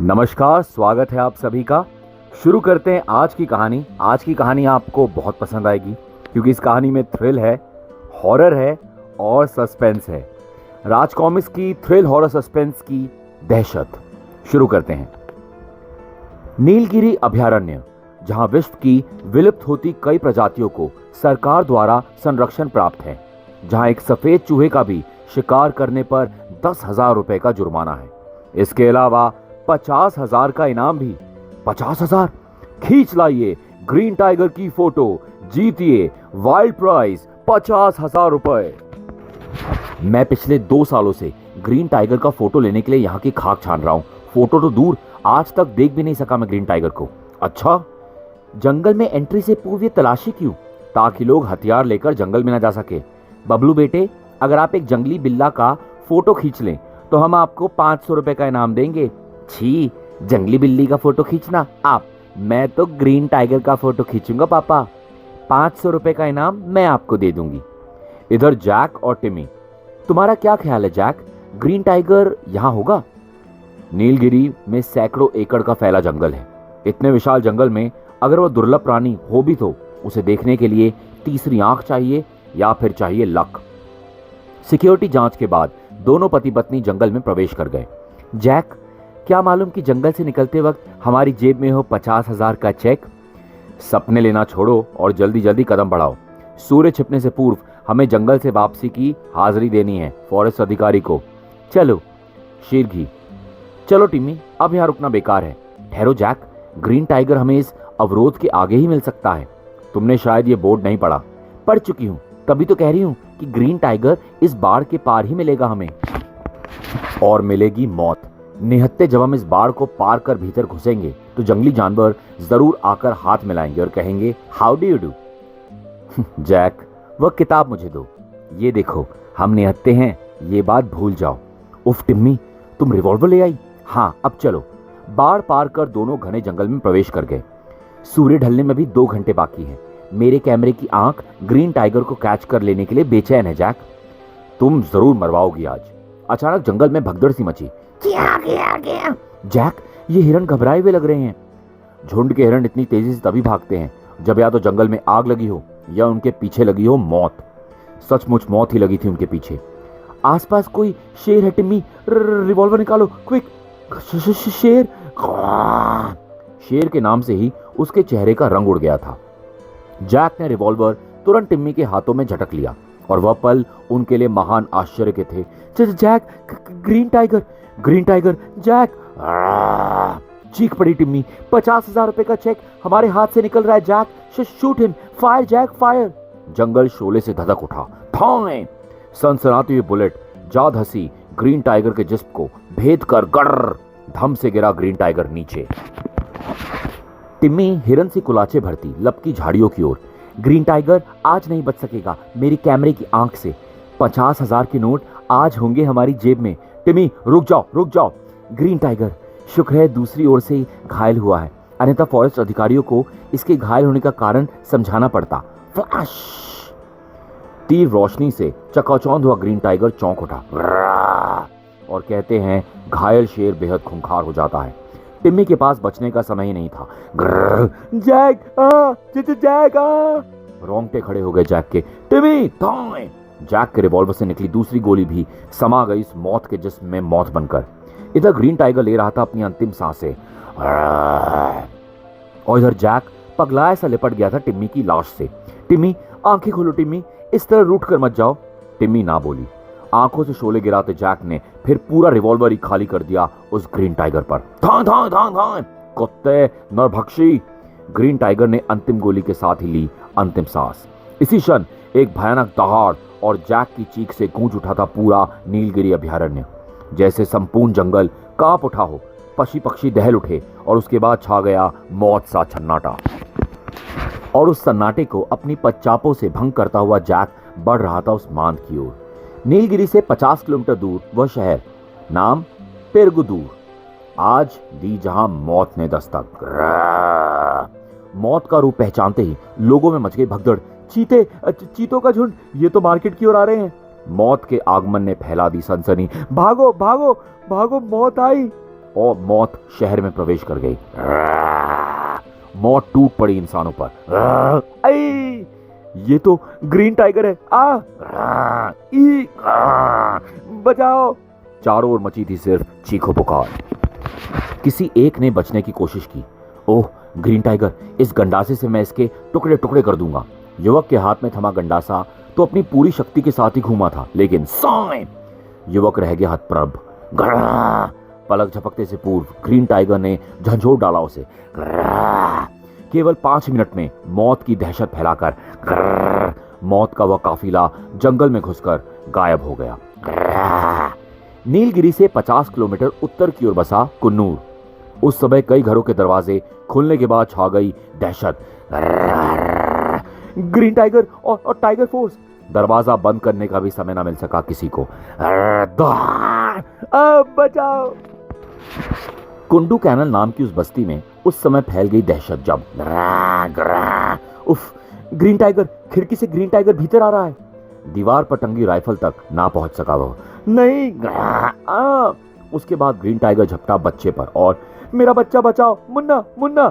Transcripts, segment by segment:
नमस्कार, स्वागत है आप सभी का। शुरू करते हैं आज की कहानी। आज की कहानी आपको बहुत पसंद आएगी क्योंकि इस कहानी में थ्रिल है, हॉरर है और सस्पेंस है। राज कॉमिक्स की थ्रिल हॉरर सस्पेंस की दहशत। शुरू करते हैं। नीलगिरी अभयारण्य, जहां विश्व की विलुप्त होती कई प्रजातियों को सरकार द्वारा संरक्षण प्राप्त है, जहां एक सफेद चूहे का भी शिकार करने पर 10,000 रुपए का जुर्माना है। इसके अलावा 50,000 का इनाम भी। 50,000? खींच लाइए ग्रीन टाइगर की फोटो, जीतिए वाइल्ड प्राइज 50,000 रुपए। मैं पिछले 2 सालों से ग्रीन टाइगर का फोटो लेने के लिए यहाँ की खाक छान रहा हूँ। फोटो तो दूर, आज तक देख भी नहीं सका मैं ग्रीन टाइगर को। अच्छा, जंगल में एंट्री से पूर्व ये तलाशी क्यों? ताकि लोग हथियार लेकर जंगल में ना जा सके। बबलू बेटे, अगर आप एक जंगली बिल्ला का फोटो खींच लें तो हम आपको 500 रुपए का इनाम देंगे। छी, जंगली बिल्ली का फोटो खींचना आप? मैं तो ग्रीन टाइगर का फोटो खींचूंगा पापा। 500 रुपए का इनाम मैं आपको दे दूंगी। इधर जैक और टिमी, तुम्हारा क्या ख्याल है जैक, ग्रीन टाइगर यहां होगा? नीलगिरी में सैकड़ों एकड़ का फैला जंगल है। इतने विशाल जंगल में अगर वो दुर्लभ प्राणी हो भी तो उसे देखने के लिए तीसरी आंख चाहिए या फिर चाहिए लक। सिक्योरिटी जांच के बाद दोनों पति पत्नी जंगल में प्रवेश कर गए। जैक, क्या मालूम कि जंगल से निकलते वक्त हमारी जेब में हो 50,000 का चेक। सपने लेना छोड़ो और जल्दी जल्दी कदम बढ़ाओ। सूर्य छिपने से पूर्व हमें जंगल से वापसी की हाजिरी देनी है फॉरेस्ट अधिकारी को। चलो शीरघी। चलो टिमी, अब यहाँ रुकना बेकार है। ठहरो जैक, ग्रीन टाइगर हमें इस अवरोध के आगे ही मिल सकता है। तुमने शायद ये बोर्ड नहीं पढ़ा। पढ़ चुकी हूँ, तभी तो कह रही हूँ कि ग्रीन टाइगर इस बाड़ के पार ही मिलेगा हमें, और मिलेगी मौत। निहत्ते जब हम इस बाड़ को पार कर भीतर घुसेंगे तो जंगली जानवर जरूर आकर हाथ मिलाएंगे और कहेंगे how do you do. Jack, वह किताब मुझे दो। ये देखो, हम निहत्ते हैं, ये बात भूल जाओ। उफ टिम्मी, तुम रिवॉल्वर ले आई? हाँ, अब चलो। बाढ़ पार कर दोनों घने जंगल में प्रवेश कर गए। सूर्य ढलने में भी 2 घंटे बाकी हैं। मेरे कैमरे की आंख ग्रीन टाइगर को कैच कर लेने के लिए बेचैन है जैक। तुम जरूर मरवाओगी आज। अचानक जंगल में भगदड़ सी मची। क्या गया गया? जैक, ये हिरण घबराए हुए लग रहे हैं। झुंड के हिरण इतनी तेजी से तभी भागते हैं जब या तो जंगल में आग लगी हो या उनके पीछे लगी हो मौत। सचमुच मौत ही लगी थी उनके पीछे। आसपास कोई शेर है टिम्मी, रिवॉल्वर निकालो क्विक। शेर? शेर के नाम से ही उसके चेहरे का रंग उड़ गया था। जैक ने रिवॉल्वर तुरंत टिम्मी के हाथों में झटक लिया और वह पल उनके लिए महान आश्चर्य के थे। Jack, green tiger, green tiger, Jack! चीख पड़ी टिम्मी। 50,000 रुपए का चेक हमारे हाथ से निकल रहा है Jack. Shoot him, fire Jack, fire! जंगल शोले से धधक उठा। थाए! सनसनाती हुई बुलेट जा धसी ग्रीन टाइगर के जिस्म को, भेद कर गड़ धम से गिरा ग्रीन टाइगर नीचे। टिम्मी हिरन से कुलाचे भरती लपकी झाड़ियों की ओर। ग्रीन टाइगर आज नहीं बच सकेगा मेरी कैमरे की आंख से। 50,000 के नोट आज होंगे हमारी जेब में। टिम्मी, रुक जाओ, रुक जाओ। ग्रीन टाइगर, शुक्र है दूसरी ओर से घायल हुआ है, अन्यथा फॉरेस्ट अधिकारियों को इसके घायल होने का कारण समझाना पड़ता। फ्लैश! तीव्र रोशनी से चकाचौंध हुआ ग्रीन टाइगर चौंक उठा और कहते हैं घायल शेर बेहद खूंखार हो जाता है। टिम्मी के पास बचने का समय ही नहीं था। Jack, Jack! रोंगटे खड़े हो गए जैक के। टिम्मी, दाएं! जैक के रिवॉल्वर से निकली दूसरी गोली भी समा गई इस मौत के जिस्म में मौत बनकर। इधर ग्रीन टाइगर ले रहा था अपनी अंतिम सांसें और इधर जैक पगलाया सा लिपट गया था टिम्मी की लाश से। टिम्मी, आंखें खोलो टिम्मी, इस तरह रूठ कर मत जाओ। टिम्मी ना बोली। आंखों से शोले गिराते जैक ने फिर पूरा रिवॉल्वर ही खाली कर दिया उस ग्रीन टाइगर पर। धां धां धां धां! कुत्ते, नरभक्षी! ग्रीन टाइगर ने अंतिम गोली के साथ ही ली अंतिम सांस। इसी क्षण एक भयानक दहाड़ और जैक की चीख से गूंज उठा था पूरा नीलगिरी अभयारण्य। जैसे संपूर्ण जंगल कांप उठा हो, पशु पक्षी दहल उठे और उसके बाद छा गया मौत सा सन्नाटा। और उस सन्नाटे को अपनी पच्चापों से भंग करता हुआ जैक बढ़ रहा था उस मांद की ओर। नीलगिरी से 50 किलोमीटर दूर वह शहर, नाम पेरगुदूर। आज दी जहां मौत ने दस्तक। मौत का रूप पहचानते ही लोगों में मच गई भगदड़। चीतों का झुंड, ये तो मार्केट की ओर आ रहे हैं। मौत के आगमन ने फैला दी सनसनी। भागो भागो भागो, मौत आई! और मौत शहर में प्रवेश कर गई। मौत टूट पड़ी इंसानों पर। ये तो ग्रीन टाइगर है। बचाओ। चारों ओर मची थी सिर्फ चीखो पुकार। किसी एक ने बचने की कोशिश की। ओह ग्रीन टाइगर, इस गंडासे से मैं इसके टुकड़े टुकड़े कर दूंगा। युवक के हाथ में थमा गंडासा तो अपनी पूरी शक्ति के साथ ही घूमा था, लेकिन साए युवक रह गया हतप्रभ। पलक झपकते से पूर्व ग्रीन टाइगर ने झंझोर डाला उसे। केवल 5 मिनट में मौत की दहशत फैलाकर मौत का वह काफिला जंगल में घुसकर गायब हो गया। नीलगिरी से 50 किलोमीटर उत्तर की ओर बसा कुन्नूर। उस समय कई घरों के दरवाजे खुलने के बाद छा गई दहशत। ग्रीन टाइगर और टाइगर फोर्स। दरवाजा बंद करने का भी समय ना मिल सका किसी को। बचाओ। कुंडू कैनल नाम की उस बस्ती में उस समय फैल गई दहशत जब उफ, ग्रीन टाइगर, खिड़की से ग्रीन टाइगर भीतर आ रहा है। दीवार पर टंगी राइफल तक ना पहुंच सका वह। नहीं। उसके बाद ग्रीन टाइगर झपटा बच्चे पर और मेरा बच्चा बचाओ, मुन्ना मुन्ना।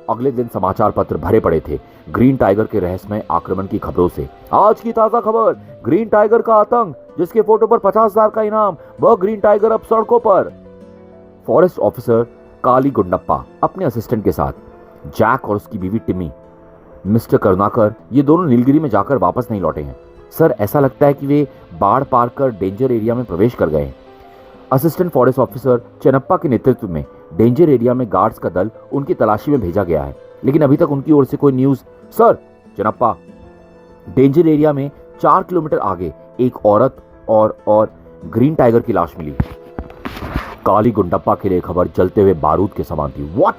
अगले दिन समाचार पत्र भरे पड़े थे ग्रीन टाइगर के रहस्यमय आक्रमण की खबरों से। आज की ताजा खबर, ग्रीन टाइगर का आतंक, जिसके फोटो पर 50,000 का इनाम, वह ग्रीन टाइगर अब सड़कों पर। फॉरेस्ट ऑफिसर काली गुंडप्पा अपने असिस्टेंट के साथ, जैक और उसकी बीवी टिम्मी, मिस्टर करुणाकर, ये दोनों नीलगिरी में जाकर वापस नहीं लौटे हैं। सर, ऐसा लगता है कि वे बाढ़ पार कर डेंजर एरिया में प्रवेश कर गए हैं। असिस्टेंट फॉरेस्ट ऑफिसर चेन्नप्पा के नेतृत्व में डेंजर एरिया में गार्ड्स का दल उनकी तलाशी में भेजा गया है, लेकिन अभी तक उनकी ओर से कोई news. Sir, Chennappa, danger area में 4 किलोमीटर आगे एक औरत और ग्रीन टाइगर की लाश मिली। काली गुंडप्पा के लिए खबर जलते हुए बारूद के समान थी। व्हाट?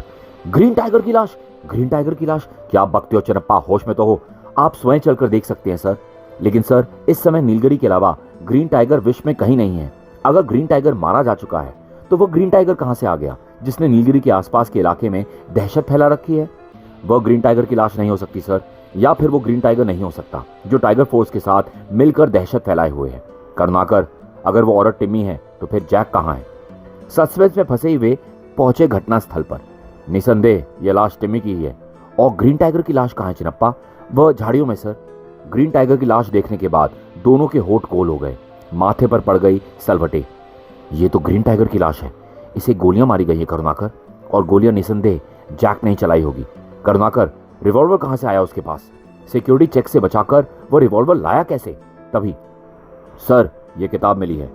ग्रीन टाइगर की लाश? ग्रीन टाइगर की लाश? क्या बकते हो चेन्नप्पा, होश में तो हो। आप स्वयं चलकर देख सकते हैं सर। लेकिन सर, इस समय नीलगिरी के अलावा ग्रीन टाइगर विश्व में कहीं नहीं है। अगर ग्रीन टाइगर मारा जा चुका है तो वह ग्रीन टाइगर कहां से आ गया जिसने नीलगिरी के आसपास के इलाके में दहशत फैला रखी है? वह ग्रीन टाइगर की लाश नहीं हो सकती सर, या फिर वो ग्रीन टाइगर नहीं हो सकता जो टाइगर फोर्स के साथ मिलकर दहशत फैलाए हुए है। करुणाकर, अगर वो औरत टिम्मी है तो फिर जैक कहां है? सस्पेंस में फंसे हुए पहुंचे घटनास्थल पर। निसंदेह यह लाश टिम्मी की ही है। और ग्रीन टाइगर की लाश कहां है चिनप्पा? वह झाड़ियों में सर। ग्रीन टाइगर की लाश देखने के बाद दोनों के होठ गोल हो गए, माथे पर पड़ गई सलवटें। ये तो ग्रीन टाइगर की लाश है, इसे गोलियां मारी गई है करुणाकर, और गोलियां निसंदेह जैक नहीं चलाई होगी। करुणाकर, रिवॉल्वर कहां से आया उसके पास? सिक्योरिटी चेक से बचाकर वो रिवॉल्वर लाया कैसे? तभी, सर, ये किताब मिली है।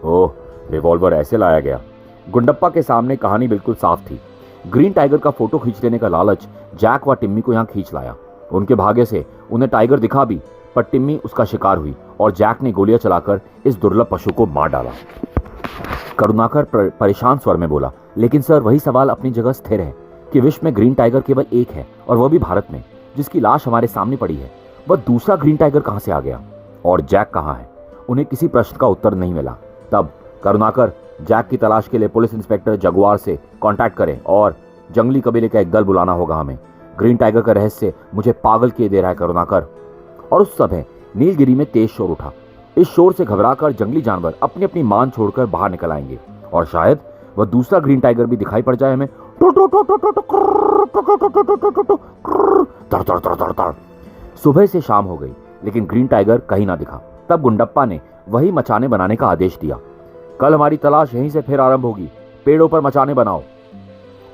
ओह, रिवॉल्वर ऐसे लाया गया। गुंडप्पा के सामने कहानी बिल्कुल साफ थी। ग्रीन टाइगर का फोटो खींच लेने का लालच जैक व टिम्मी को यहां खींच लाया। उनके भाग्य से उन्हें टाइगर दिखा भी, पर टिम्मी उसका शिकार हुई और जैक ने गोलियां चलाकर इस दुर्लभ पशु को मार डाला। करुणाकर परेशान स्वर में बोला, लेकिन सर, वही सवाल अपनी जगह स्थिर है कि विश्व में ग्रीन टाइगर केवल एक है, और वह भी भारत में, जिसकी लाश हमारे सामने पड़ी है। वह दूसरा ग्रीन टाइगर कहां से आ गया? और जैक कहां है? उन्हें किसी प्रश्न का उत्तर नहीं मिला। तब करुणाकर, जैक की तलाश के लिए पुलिस इंस्पेक्टर जगुआर से कांटेक्ट करें और जंगली कबीले का एक दल बुलाना होगा हमें। ग्रीन टाइगर का रहस्य मुझे पागल किए दे रहा है करुणाकर। और उस समय नीलगिरी में तेज शोर उठा। इस शोर से घबराकर जंगली जानवर अपनी अपनी मान छोड़कर बाहर निकल आएंगे, और शायद वह दूसरा ग्रीन टाइगर भी दिखाई पड़ जाए हमें। सुबह से शाम हो गई, लेकिन ग्रीन टाइगर कहीं ना दिखा। तब गुंडप्पा ने वही मचाने बनाने का आदेश दिया। कल हमारी तलाश यहीं से फिर आरंभ होगी, पेड़ों पर मचाने बनाओ।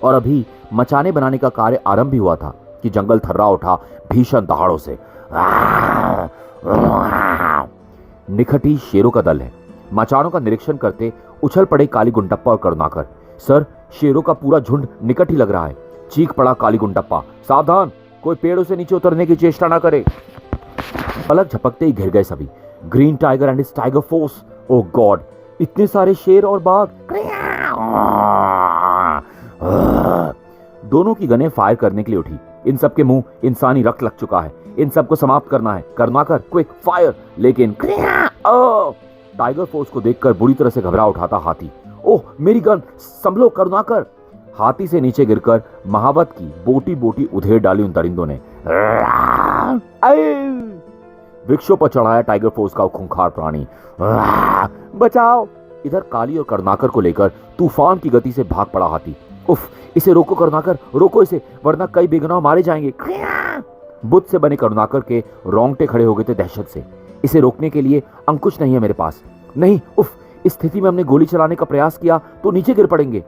और अभी मचाने बनाने का कार्य आरंभ भी हुआ था कि जंगल थर्रा उठा भीषण दहाड़ों से। निखटी शेरों का दल है। मचानों का निरीक्षण करते उछल पड़े काली गुंडप्पा और करुणाकर। सर, शेरों का पूरा झुंड निकट ही लग रहा है। चीख पड़ा काली गुंडप्पा, सावधान, कोई पेड़ों से नीचे उतरने की चेष्टा ना करे। पलक झपकते ही घिर गए सभी। Green tiger and his tiger force. Oh God, इतने सारे शेर और बाघ। दोनों की गनें फायर करने के लिए उठी। इन सब के मुंह इंसानी रक्त लग चुका है। इन सबको समाप्त करना है। Karunakar, quick fire. लेकिन टाइगर फोर्स को देखकर बुरी तरह से घबरा उठाता हाथी। ओह मेरी गन, संभलो करुणाकर। हाथी से नीचे गिरकर महावत की बोटी बोटी उधेड़ डाली उन दरिंदों ने। वृक्षों पर चढ़ाया टाइगर फोर्स का खूंखार प्राणी। बचाओ। इधर काली और करनाकर को लेकर तूफान की गति से भाग पड़ा हाथी। उफ, इसे रोको करनाकर, रोको इसे, वरना कई बेगुनाह मारे जाएंगे। बुत से बने करनाकर के रोंगटे खड़े हो गए थे दहशत से। इसे रोकने के लिए अंकुश नहीं है मेरे पास। नहीं, उफ, इस स्थिति में हमने गोली चलाने का प्रयास किया तो नीचे गिर पड़ेंगे।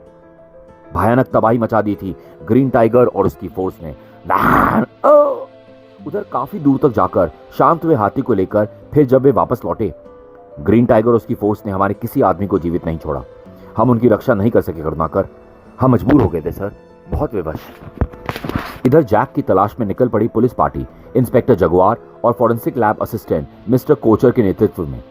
भयानक तबाही मचा दी थी ग्रीन टाइगर और उसकी फोर्स ने। उधर काफी दूर तक जाकर शांत हुए हाथी को लेकर फिर जब वे वापस लौटे, ग्रीन टाइगर और उसकी फोर्स ने हमारे किसी आदमी को जीवित नहीं छोड़ा। हम उनकी रक्षा नहीं कर सके करनाकर, हम मजबूर हो गए थे सर, बहुत विवश। इधर जैक की तलाश में निकल पड़ी पुलिस पार्टी इंस्पेक्टर जगुआर और forensic lab assistant mister Kochar के नेतृत्व में।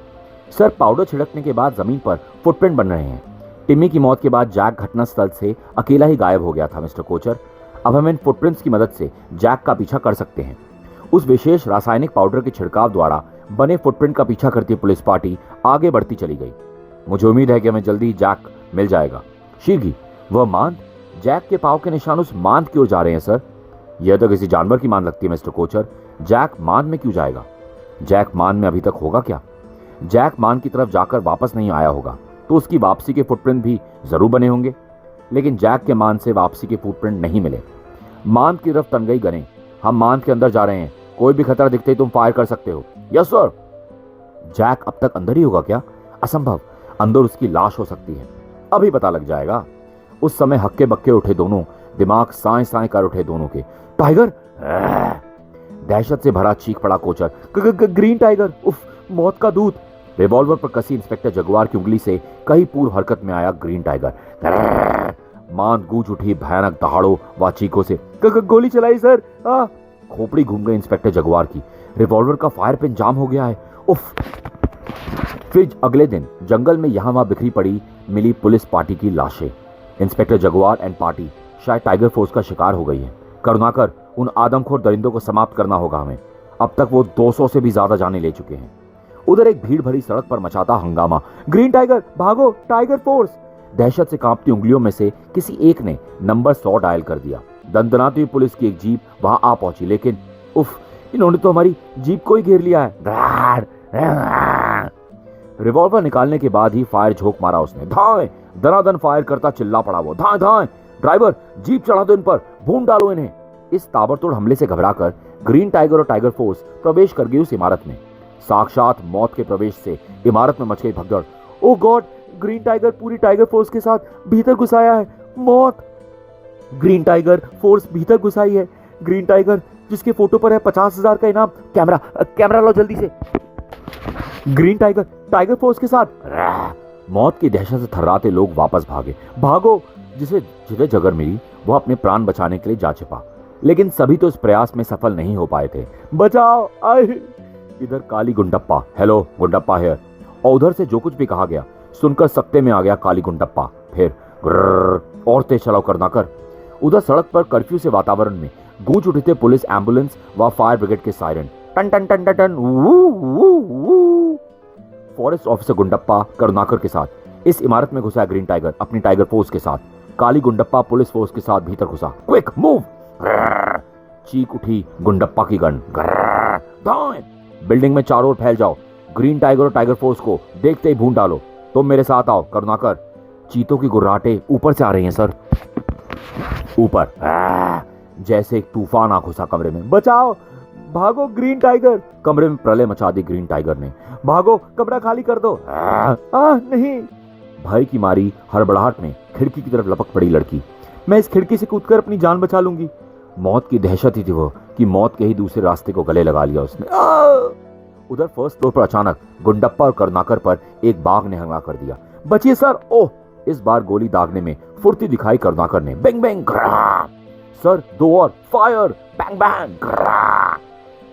सर, पाउडर छिड़कने के बाद जमीन पर फुटप्रिंट बन रहे हैं। टिम्मी की मौत के बाद जैक घटनास्थल से अकेला ही गायब हो गया था मिस्टर कोचर। अब हम इन फुटप्रिंट्स की मदद से जैक का पीछा कर सकते हैं। उस विशेष रासायनिक पाउडर के छिड़काव द्वारा बने फुटप्रिंट का पीछा करती पुलिस पार्टी आगे बढ़ती चली गई। मुझे उम्मीद है कि हमें जल्दी ही जैक मिल जाएगा। शीघ्र वह मांद, जैक के पांव के निशान उस मांद की ओर जा रहे हैं सर। यह तो किसी जानवर की मांद लगती है मिस्टर कोचर। जैक मांद में क्यों जाएगा? जैक मांद में अभी तक होगा क्या? जैक मांद की तरफ जाकर वापस नहीं आया होगा तो उसकी वापसी के फुटप्रिंट भी जरूर बने होंगे, लेकिन जैक के मांद से वापसी के फुटप्रिंट नहीं मिले। मांद की तरफ तन गई गने। हम मांद के अंदर जा रहे हैं, कोई भी खतरा दिखते ही तुम फायर कर सकते हो। Yes sir. जैक अब तक अंदर ही होगा क्या? असंभव, अंदर उसकी लाश हो सकती है, अभी पता लग जाएगा। उस समय हक्के बक्के उठे दोनों, दिमाग साए साए कर उठे दोनों के। टाइगर! दहशत से भरा चीख पड़ा कोचर। Green tiger! उफ, मौत का दूत! रिवॉल्वर पर कसी इंस्पेक्टर जगुआर की उंगली से कहीं पूर्व हरकत में आया ग्रीन टाइगर। मांद गूंज उठी भयानक दहाड़ों व चीखों से। गोली चलाई सर! खोपड़ी घूम गई इंस्पेक्टर जगुआर की। रिवॉल्वर का फायर पिन जाम हो गया है। उफ! फिर अगले दिन जंगल में यहां वहां बिखरी पड़ी मिली पुलिस पार्टी की लाशें। इंस्पेक्टर जगुआर एंड पार्टी शायद टाइगर फोर्स का शिकार हो गई है। करुणाकर, उन आदमखोर दरिंदों को समाप्त करना होगा हमें। अब तक वो 200 से भी ज्यादा जाने ले चुके हैं। उधर एक भीड़ भरी सड़क पर मचाता हंगामा। ग्रीन टाइगर भागो, टाइगर फोर्स! दहशत से कांपती उंगलियों में से किसी एक ने नंबर 100 डायल कर दिया। दंदनाती हुई पुलिस की एक जीप वहां आ पहुंची, लेकिन उफ, इन्होंने तो हमारी जीप को ही घेर लिया है। रिवॉल्वर निकालने के बाद ही फायर झोंक मारा उसने। धाए! दनादन फायर करता चिल्ला पड़ा वो। धाए धाए! ड्राइवर, जीप चढ़ा दो इन पर, भून डालो इन्हें। इस ताबड़तोड़ हमले से घबराकर ग्रीन टाइगर और टाइगर फोर्स प्रवेश कर गई उस इमारत में। साक्षात मौत के प्रवेश से इमारत में मच गई भगदड़। ओ गॉड! ग्रीन टाइगर पूरी टाइगर फोर्स के साथ भीतर घुस आया है। मौत! ग्रीन टाइगर फोर्स भीतर घुस आई है। ग्रीन टाइगर जिसके फोटो पर है 50,000 का इनाम। कैमरा लो जल्दी से। ग्रीन टाइगर टाइगर फोर्स के साथ। मौत की दहशत से थर्राते लोग वापस भागे। भागो! जिसे जगह मिली वह अपने प्राण बचाने के लिए जा छिपा, लेकिन सभी तो इस प्रयास में सफल नहीं हो पाए थे। बचाओ! आए! इधर काली गुंडप्पा, हेलो गुंडप्पा हियर। और उधर से जो कुछ भी कहा गया सुनकर सकते में आ गया काली गुंडप्पा। फिर और तेज चलाओ करनाकर। उधर सड़क पर कर्फ्यू से वातावरण में गूंज उठे थे पुलिस, एम्बुलेंस व फायर ब्रिगेड के सायरन। टन टन टन टन टन। फॉरेस्ट ऑफिसर गुंडप्पा करुणाकर के साथ इस इमारत में घुसा ग्रीन टाइगर अपनी टाइगर फोर्स के साथ। काली गुंडप्पा पुलिस फोर्स के साथ भीतर घुसा। Quick move! चीख उठी गुंडप्पा की गन। बिल्डिंग में चारों ओर फैल जाओ। ग्रीन टाइगर और टाइगर फोर्स को देखते ही भून डालो। तुम मेरे साथ आओ करुणाकर। चीतों की गुर्राटे ऊपर से आ रही हैं सर। ऊपर जैसे एक तूफान आ घुसा कमरे में। बचाओ! भागो ग्रीन टाइगर! कमरे में प्रलय मचा दी ग्रीन टाइगर ने। भागो, कमरा खाली कर दो। नहीं! भय की मारी हड़बड़ाहट में खिड़की की तरफ लपक पड़ी लड़की। मैं इस खिड़की से कूदकर अपनी जान बचा लूंगी। मौत की दहशत ही थी वो कि मौत के ही दूसरे रास्ते को गले लगा लिया उसने। उधर फर्स्ट फ्लोर पर अचानक गुंडप्पा और करुणाकर पर एक बाघ ने हमला कर दिया। बचिए सर! ओह! इस बार गोली दागने में फुर्ती दिखाई करुणाकर ने। Bang bang! सर, दो और! Fire! Bang bang!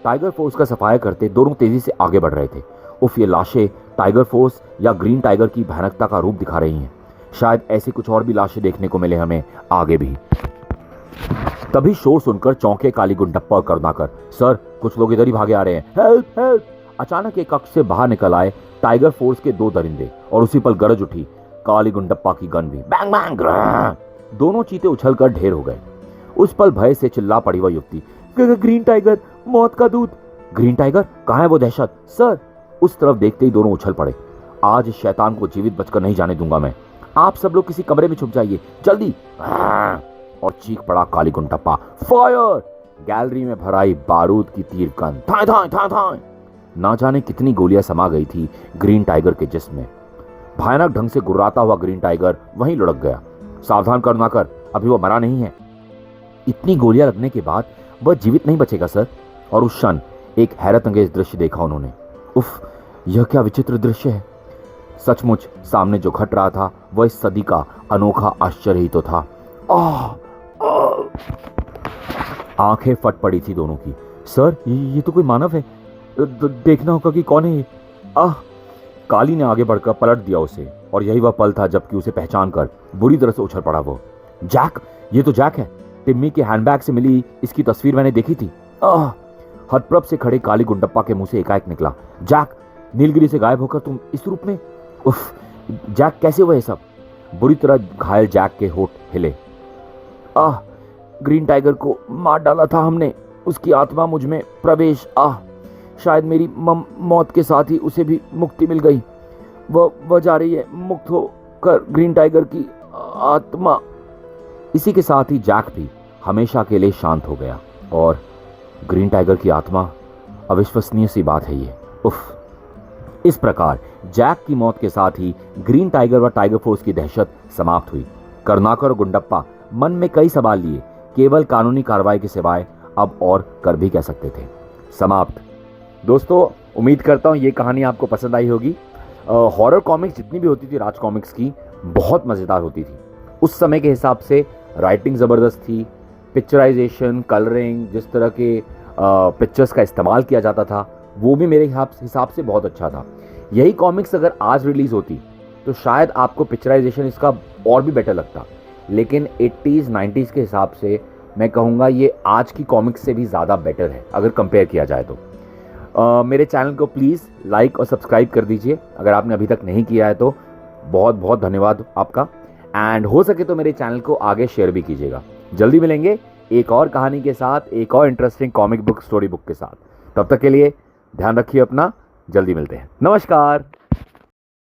Tiger force का सफाया करते दोनों तेजी से आगे बढ़ रहे थे। उफ, ये लाशें टाइगर फोर्स या ग्रीन टाइगर की भयानकता का रूप दिखा रही हैं। शायद ऐसी कुछ और भी लाशें देखने को मिले हमें आगे भी। तभी शोर सुनकर चौंके काली गुंडप्पा और करुणाकर। सर, कुछ लोग इधर ही भागे आ रहे हैं। हेल्प! हेल्प! अचानक एक कक्ष से बाहर निकल आए टाइगर फोर्स के 2 दरिंदे और उसी पर गरज उठी काली गुंडप्पा की गन भी। Bang bang! दोनों चीते उछलकर ढेर हो गए। उस पल भय से चिल्ला पड़ी वह युवती। ग्रीन टाइगर, मौत का दूत! Green tiger? कहां है वो दहशत? सर! उस तरफ देखते ही दोनों उछल पड़े। आज इस शैतान को जीवित बचकर नहीं जाने दूंगा मैं। आप सब लोग किसी कमरे में छुप जाइए जल्दी। और चीख पड़ा काली गुंडप्पा, फायर। गैलरी में भराई बारूद की तीर गन, थाए थाए थाए थाए। ना जाने कितनी गोलियां समा गई थी ग्रीन टाइगर के जिस्म में। भयानक ढंग से गुर्राता हुआ ग्रीन टाइगर वहीं लुढ़क गया। सावधान करुणाकर, अभी वो मरा नहीं है। इतनी गोलियां लगने के बाद वह जीवित नहीं बचेगा सर। और उस क्षण एक हैरत अंगेज दृश्य देखा उन्होंने। उफ, यह क्या विचित्र दृश्य है। सचमुच सामने जो घट रहा था वह इस सदी का अनोखा आश्चर्य ही तो था। आंखें फट पड़ी थी दोनों की। सर, ये तो कोई मानव है, देखना होगा कि कौन है ये। काली ने आगे बढ़कर पलट दिया उसे, और यही वह पल था जबकि उसे पहचान कर बुरी तरह से उछल पड़ा वो। जैक, ये तो जैक है। टिम्मी के हैंडबैग से मिली इसकी तस्वीर मैंने देखी थी। हतप्रभ से खड़े काली गुंडप्पा के मुंह से एकाएक निकला, जैक, नीलगिरी से गायब होकर तुम इस रूप में। उफ, जैक कैसे हुआ ये सब। बुरी तरह घायल जैक के होठ हिले। ग्रीन टाइगर को मार डाला था हमने, उसकी आत्मा मुझ में प्रवेश। शायद मेरी मौत के साथ ही उसे भी मुक्ति मिल गई। वह जा रही है मुक्त होकर ग्रीन टाइगर की आत्मा। इसी के साथ ही जैक भी हमेशा के लिए शांत हो गया और ग्रीन टाइगर की आत्मा, अविश्वसनीय सी बात है ये। उफ। इस प्रकार जैक की मौत के साथ ही ग्रीन टाइगर व टाइगर फोर्स की दहशत समाप्त हुई। करुणाकर और गुंडप्पा मन में कई सवाल लिए, केवल कानूनी कार्रवाई के सिवाय अब और कर भी कह सकते थे। समाप्त। दोस्तों, उम्मीद करता हूँ ये कहानी आपको पसंद आई होगी। हॉरर कॉमिक्स जितनी भी होती थी राज कॉमिक्स की, बहुत मज़ेदार होती थी। उस समय के हिसाब से राइटिंग ज़बरदस्त थी, पिक्चराइजेशन, कलरिंग, जिस तरह के पिक्चर्स का इस्तेमाल किया जाता था वो भी मेरे हिसाब से बहुत अच्छा था। यही कॉमिक्स अगर आज रिलीज़ होती तो शायद आपको पिक्चराइजेशन इसका और भी बेटर लगता, लेकिन 80s 90s के हिसाब से मैं कहूँगा ये आज की कॉमिक्स से भी ज़्यादा बेटर है अगर कंपेयर किया जाए तो। मेरे चैनल को प्लीज़ लाइक और सब्सक्राइब कर दीजिए अगर आपने अभी तक नहीं किया है तो। बहुत बहुत धन्यवाद आपका। एंड हो सके तो मेरे चैनल को आगे शेयर भी कीजिएगा। जल्दी मिलेंगे एक और कहानी के साथ, एक और interesting comic book, story book के साथ। तब तक के लिए ध्यान रखिए अपना। जल्दी मिलते हैं। नमस्कार।